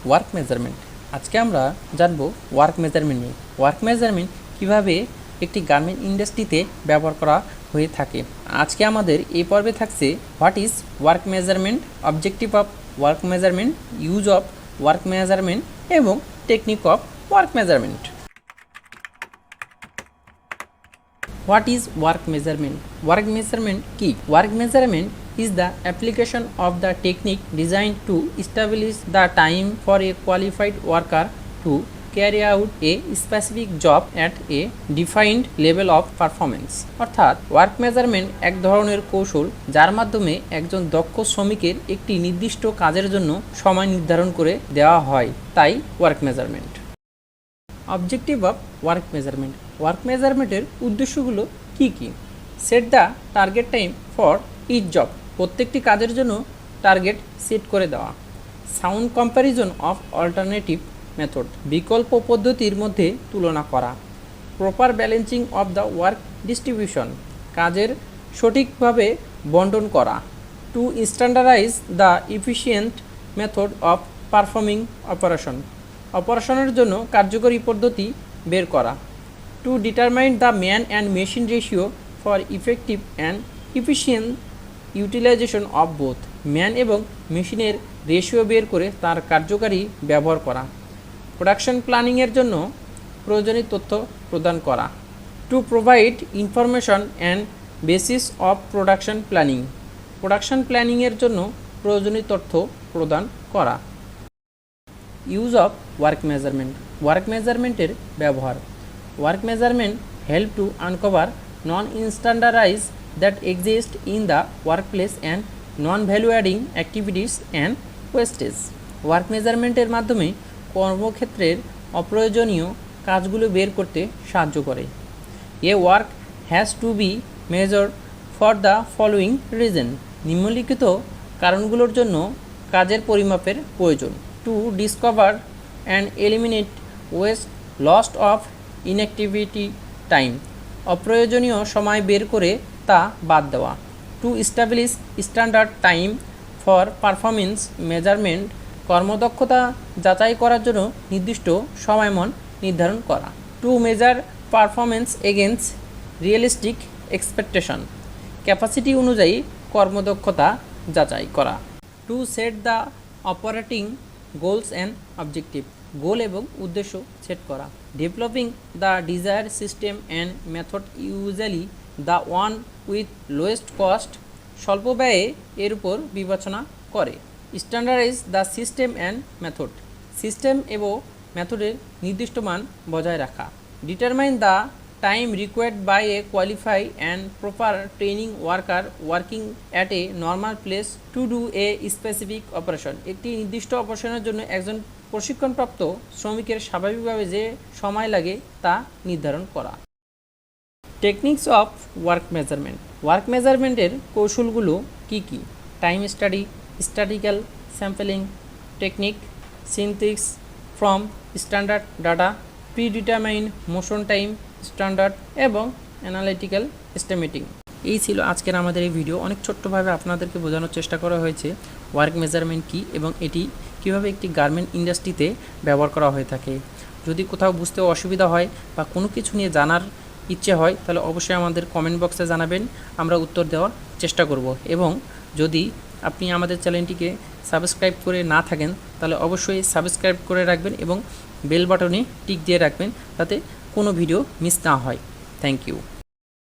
Work measurement. আজকে আমরা জানবো ওয়ার্ক মেজারমেন্ট নিয়ে। ওয়ার্ক মেজারমেন্ট কীভাবে একটি গার্মেন্ট ইন্ডাস্ট্রিতে ব্যবহার করা হয়ে থাকে। আজকে আমাদের এই পর্বে থাকছে what is work measurement, objective of work measurement, use of work measurement এবং technique of work measurement. What is work measurement? Work measurement key. Work measurement is the application of the technique designed to establish the time for a qualified worker to carry out a specific job at a defined level of performance. অর্থাৎ work measurement এক ধরনের কৌশল যার মাধ্যমে একজন দক্ষ শ্রমিকের একটি নির্দিষ্ট কাজের জন্য সময় নির্ধারণ করে দেওয়া হয়, তাই work measurement. Objective of work measurement. Work মেজারমেন্টের উদ্দেশ্যগুলো কী কী? Set the target time for each job, প্রত্যেকটি কাজের জন্য টার্গেট সেট করে দেওয়া। Sound comparison of alternative method, বিকল্প পদ্ধতির মধ্যে তুলনা করা। Proper balancing of the work distribution, কাজের সঠিকভাবে বন্টন করা। To standardize the efficient method of performing operation, অপারেশনের জন্য কার্যকরী পদ্ধতি বের করা। To determine the man and machine ratio for effective and efficient utilisation of both, man এবং মেশিনের রেশিও বের করে তার কার্যকারী ব্যবহার করা। প্রোডাকশন প্ল্যানিংয়ের জন্য প্রয়োজনীয় তথ্য প্রদান করা। To provide information and basis of production planning, production প্ল্যানিংয়ের জন্য প্রয়োজনীয় তথ্য প্রদান করা। Use of work measurement. Work মেজারমেন্টের ব্যবহার। Work measurement help to uncover non standardize that exist in the workplace and non value adding activities and wastage. ওয়ার্ক মেজারমেন্টের মাধ্যমে কর্মক্ষেত্রের অপ্রয়োজনীয় কাজগুলো বের করতে সাহায্য করে। A work has to be measured for the following reason, নিম্নলিখিত কারণগুলোর জন্য কাজের পরিমাপের প্রয়োজন। To discover and eliminate waste lost of inactivity time, অপ্রয়োজনীয় সময় বের করে তা বাদ দেওয়া। To establish standard time for performance measurement, কর্মদক্ষতা যাচাই করার জন্য নির্দিষ্ট সময়মান নির্ধারণ করা। To measure performance against realistic expectation, capacity অনুযায়ী কর্মদক্ষতা যাচাই করা। To set the operating goals and objective, goal এবং উদ্দেশ্য সেট করা। Developing the desire system and method, usually the one with lowest cost, স্বল্প ব্যয়ে এর উপর বিবেচনা করে। Standardise the system and method, system এবং মেথডের নির্দিষ্ট মান বজায় রাখা। Determine the time required by a qualify and proper training worker working at a normal place to do a specific operation, একটি নির্দিষ্ট অপারেশনের জন্য একজন প্রশিক্ষণপ্রাপ্ত শ্রমিকের স্বাভাবিকভাবে যে সময় লাগে তা নির্ধারণ করা। Techniques of work measurement. Work মেজারমেন্টের কৌশলগুলো কী কী? Time study, statical sampling technique, synthetics from standard data, predetermine motion time standard এবং অ্যানালিটিক্যাল এস্টিমেটিং। এই ছিল আজকের আমাদের এই ভিডিও। অনেক ছোট্টভাবে আপনাদেরকে বোঝানোর চেষ্টা করা হয়েছে ওয়ার্ক মেজারমেন্ট কী এবং এটি কীভাবে একটি গার্মেন্ট ইন্ডাস্ট্রিতে ব্যবহার করা হয়ে থাকে। যদি কোথাও বুঝতে অসুবিধা হয় বা কোনো কিছু নিয়ে জানার ইচ্ছে হয় তাহলে অবশ্যই আমাদের কমেন্ট বক্সে জানাবেন, আমরা উত্তর দেওয়ার চেষ্টা করব। এবং যদি আপনি আমাদের চ্যানেলটিকে সাবস্ক্রাইব করে না থাকেন তাহলে অবশ্যই সাবস্ক্রাইব করে রাখবেন এবং বেল বাটনে টিক দিয়ে রাখবেন যাতে কোনো ভিডিও মিস না হয়। Thank you.